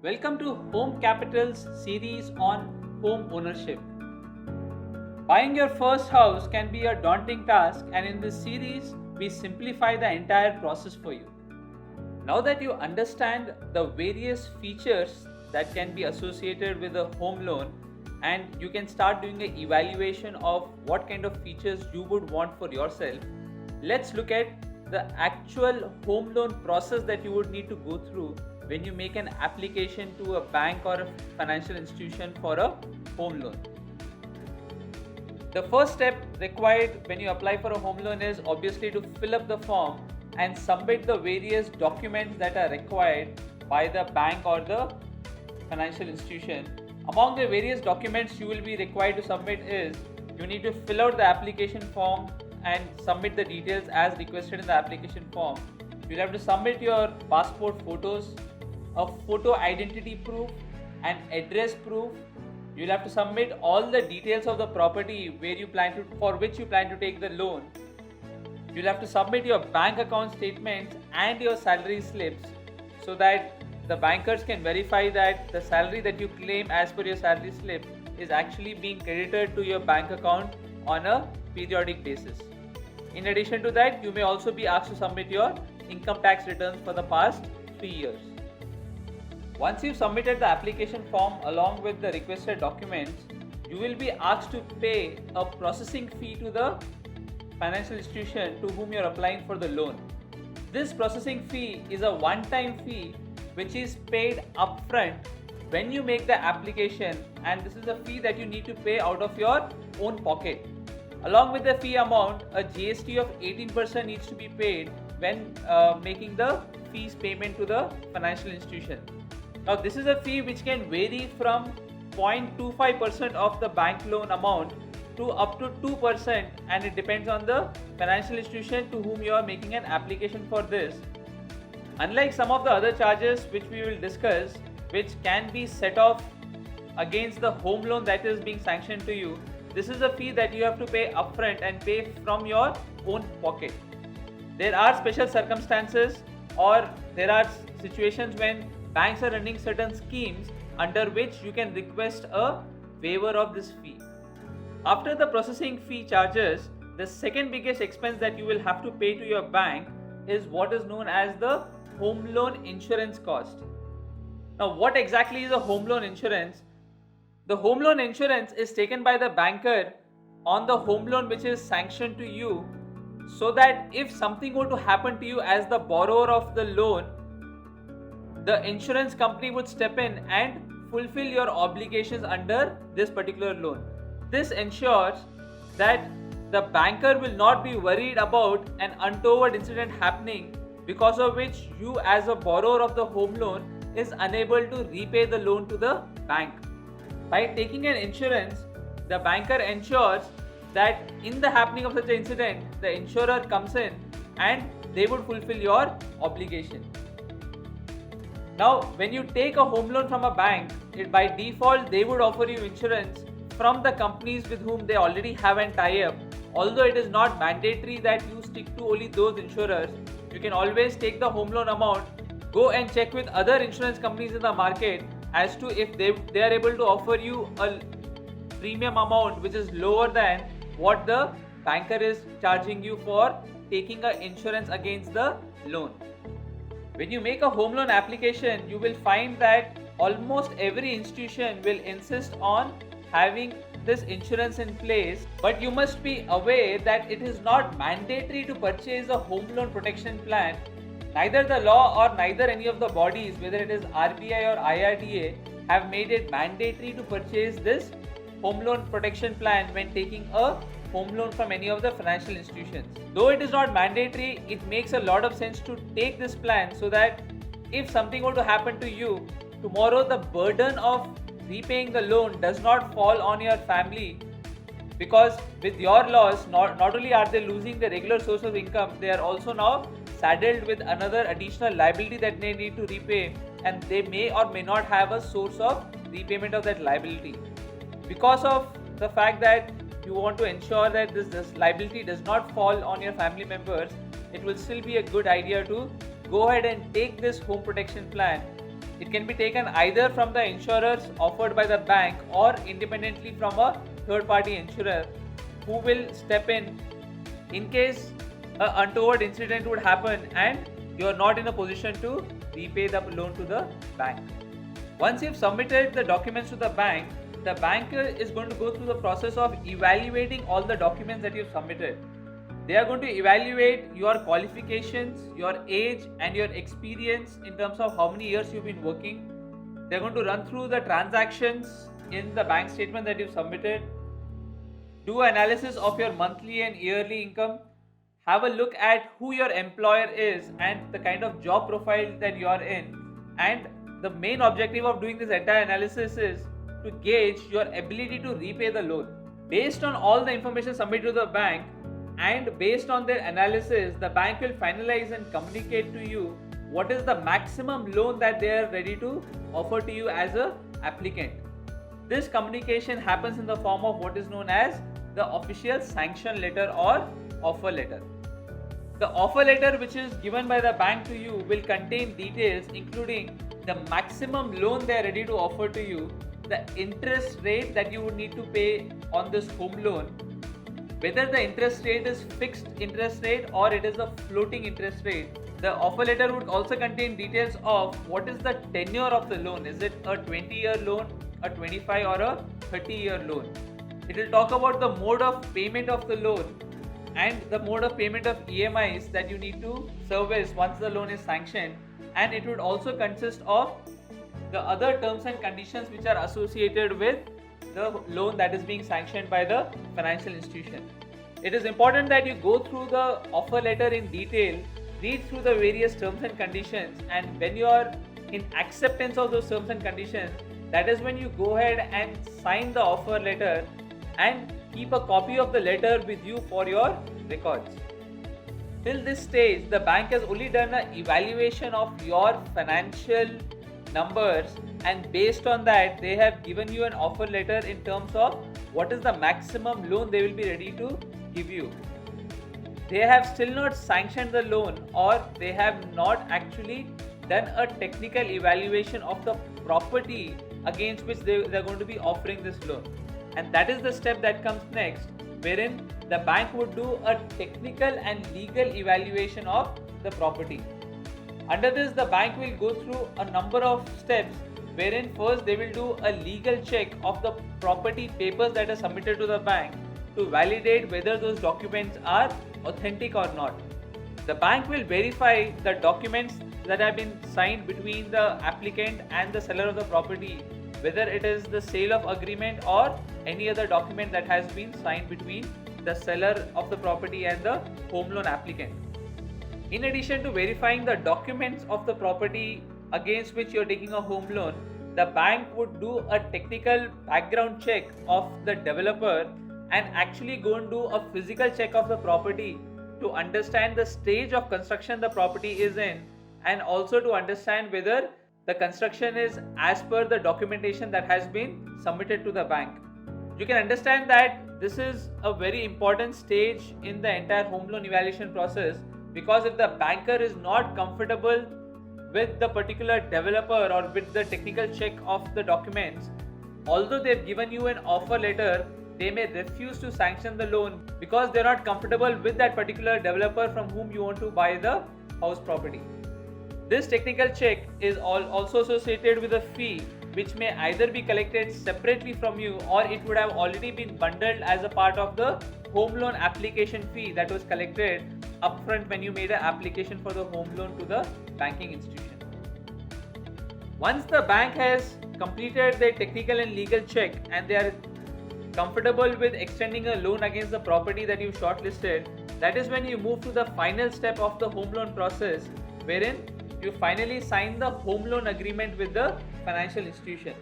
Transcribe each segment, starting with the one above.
Welcome to Home Capital's series on home ownership. Buying your first house can be a daunting task, and in this series, we simplify the entire process for you. Now that you understand the various features that can be associated with a home loan, and you can start doing an evaluation of what kind of features you would want for yourself, let's look at the actual home loan process that you would need to go through when you make an application to a bank or a financial institution for a home loan. The first step required when you apply for a home loan is obviously to fill up the form and submit the various documents that are required by the bank or the financial institution. Among the various documents you will be required to submit is you need to fill out the application form and submit the details as requested in the application form. You'll have to submit your passport photos, a photo identity proof, an address proof. You'll have to submit all the details of the property for which you plan to take the loan. You'll have to submit your bank account statements and your salary slips so that the bankers can verify that the salary that you claim as per your salary slip is actually being credited to your bank account on a periodic basis. In addition to that, you may also be asked to submit your income tax returns for the past 3 years. Once you've submitted the application form along with the requested documents, you will be asked to pay a processing fee to the financial institution to whom you're applying for the loan. This processing fee is a one-time fee which is paid upfront when you make the application, and this is a fee that you need to pay out of your own pocket. Along with the fee amount, a GST of 18% needs to be paid when making the fees payment to the financial institution. Now, this is a fee which can vary from 0.25% of the bank loan amount to up to 2%, and it depends on the financial institution to whom you are making an application for this. Unlike some of the other charges which we will discuss, which can be set off against the home loan that is being sanctioned to you, this is a fee that you have to pay upfront and pay from your own pocket. There are special circumstances, or there are situations when banks are running certain schemes under which you can request a waiver of this fee. After the processing fee charges, the second biggest expense that you will have to pay to your bank is what is known as the home loan insurance cost. Now, what exactly is a home loan insurance? The home loan insurance is taken by the banker on the home loan which is sanctioned to you, so that if something were to happen to you as the borrower of the loan, the insurance company would step in and fulfill your obligations under this particular loan. This ensures that the banker will not be worried about an untoward incident happening because of which you as a borrower of the home loan is unable to repay the loan to the bank. By taking an insurance, the banker ensures that in the happening of such an incident, the insurer comes in and they would fulfill your obligation. Now, when you take a home loan from a bank, by default they would offer you insurance from the companies with whom they already have an tie-up. Although it is not mandatory that you stick to only those insurers, you can always take the home loan amount, go and check with other insurance companies in the market as to if they are able to offer you a premium amount which is lower than what the banker is charging you for taking an insurance against the loan. When you make a home loan application, you will find that almost every institution will insist on having this insurance in place, but you must be aware that it is not mandatory to purchase a home loan protection plan. Neither the law or neither any of the bodies, whether it is RBI or IRDA, have made it mandatory to purchase this home loan protection plan when taking a home loan from any of the financial institutions. Though it is not mandatory, it makes a lot of sense to take this plan so that if something were to happen to you, tomorrow the burden of repaying the loan does not fall on your family, because with your loss, not only are they losing the regular source of income, they are also now saddled with another additional liability that they need to repay, and they may or may not have a source of repayment of that liability. Because of the fact that you want to ensure that this liability does not fall on your family members, it will still be a good idea to go ahead and take this home protection plan It can be taken either from the insurers offered by the bank or independently from a third party insurer who will step in case an untoward incident would happen and you are not in a position to repay the loan to the bank. Once you've submitted the documents to the bank is going to go through the process of evaluating all the documents that you've submitted. They are going to evaluate your qualifications, your age, and your experience in terms of how many years you've been working. They're going to run through the transactions in the bank statement that you've submitted, do analysis of your monthly and yearly income, have a look at who your employer is and the kind of job profile that you are in. And the main objective of doing this entire analysis is to gauge your ability to repay the loan. Based on all the information submitted to the bank and based on their analysis, the bank will finalize and communicate to you what is the maximum loan that they are ready to offer to you as an applicant. This communication happens in the form of what is known as the official sanction letter or offer letter. The offer letter which is given by the bank to you will contain details including the maximum loan they are ready to offer to you, the interest rate that you would need to pay on this home loan, whether the interest rate is fixed interest rate or it is a floating interest rate. The offer letter would also contain details of what is the tenure of the loan. Is it a 20-year loan, a 25 or a 30-year loan? It will talk about the mode of payment of the loan and the mode of payment of EMIs that you need to service once the loan is sanctioned, and it would also consist of the other terms and conditions which are associated with the loan that is being sanctioned by the financial institution. It is important that you go through the offer letter in detail, read through the various terms and conditions, and when you are in acceptance of those terms and conditions, that is when you go ahead and sign the offer letter and keep a copy of the letter with you for your records. Till this stage, the bank has only done an evaluation of your financial numbers, and based on that they have given you an offer letter in terms of what is the maximum loan they will be ready to give you. They have still not sanctioned the loan, or they have not actually done a technical evaluation of the property against which they are going to be offering this loan. And that is the step that comes next, wherein the bank would do a technical and legal evaluation of the property. Under this, the bank will go through a number of steps, wherein first they will do a legal check of the property papers that are submitted to the bank to validate whether those documents are authentic or not. The bank will verify the documents that have been signed between the applicant and the seller of the property, whether it is the sale of agreement or any other document that has been signed between the seller of the property and the home loan applicant. In addition to verifying the documents of the property against which you are taking a home loan, the bank would do a technical background check of the developer and actually go and do a physical check of the property to understand the stage of construction the property is in, and also to understand whether the construction is as per the documentation that has been submitted to the bank. You can understand that this is a very important stage in the entire home loan evaluation process, because if the banker is not comfortable with the particular developer or with the technical check of the documents, although they've given you an offer letter, they may refuse to sanction the loan because they're not comfortable with that particular developer from whom you want to buy the house property. This technical check is also associated with a fee which may either be collected separately from you, or it would have already been bundled as a part of the home loan application fee that was collected upfront when you made an application for the home loan to the banking institution. Once the bank has completed their technical and legal check and they are comfortable with extending a loan against the property that you've shortlisted, that is when you move to the final step of the home loan process, wherein you finally sign the home loan agreement with the financial institution.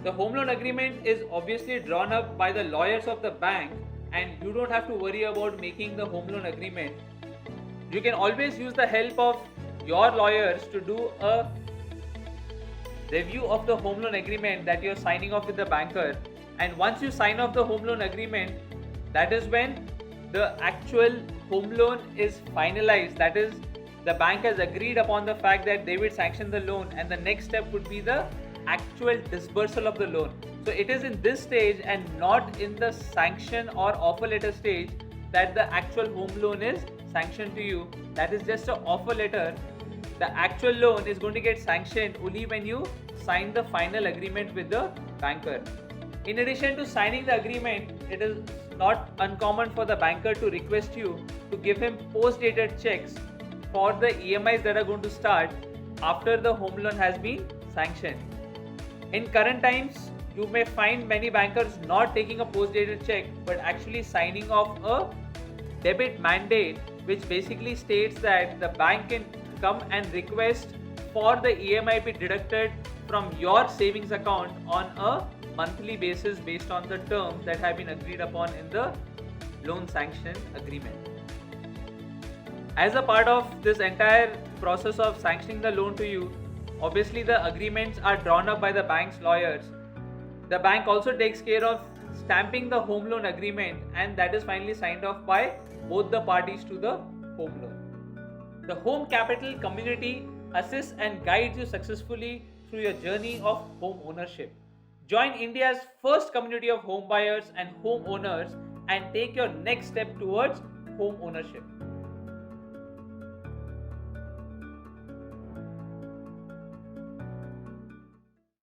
The home loan agreement is obviously drawn up by the lawyers of the bank, and you don't have to worry about making the home loan agreement. You can always use the help of your lawyers to do a review of the home loan agreement that you're signing off with the banker. And once you sign off the home loan agreement, that is when the actual home loan is finalized. That is, the bank has agreed upon the fact that they will sanction the loan, and the next step would be the actual disbursal of the loan. So it is in this stage and not in the sanction or offer letter stage that the actual home loan is sanctioned to you. That is just an offer letter. The actual loan is going to get sanctioned only when you sign the final agreement with the banker. In addition to signing the agreement, it is not uncommon for the banker to request you to give him post-dated checks for the EMIs that are going to start after the home loan has been sanctioned. In current times, you may find many bankers not taking a post-dated check but actually signing off a debit mandate, which basically states that the bank can come and request for the EMI be deducted from your savings account on a monthly basis based on the terms that have been agreed upon in the loan sanction agreement. As a part of this entire process of sanctioning the loan to you, obviously the agreements are drawn up by the bank's lawyers. The bank also takes care of stamping the home loan agreement, and that is finally signed off by both the parties to the home loan. The Home Capital community assists and guides you successfully through your journey of home ownership. Join India's first community of home buyers and home owners and take your next step towards home ownership.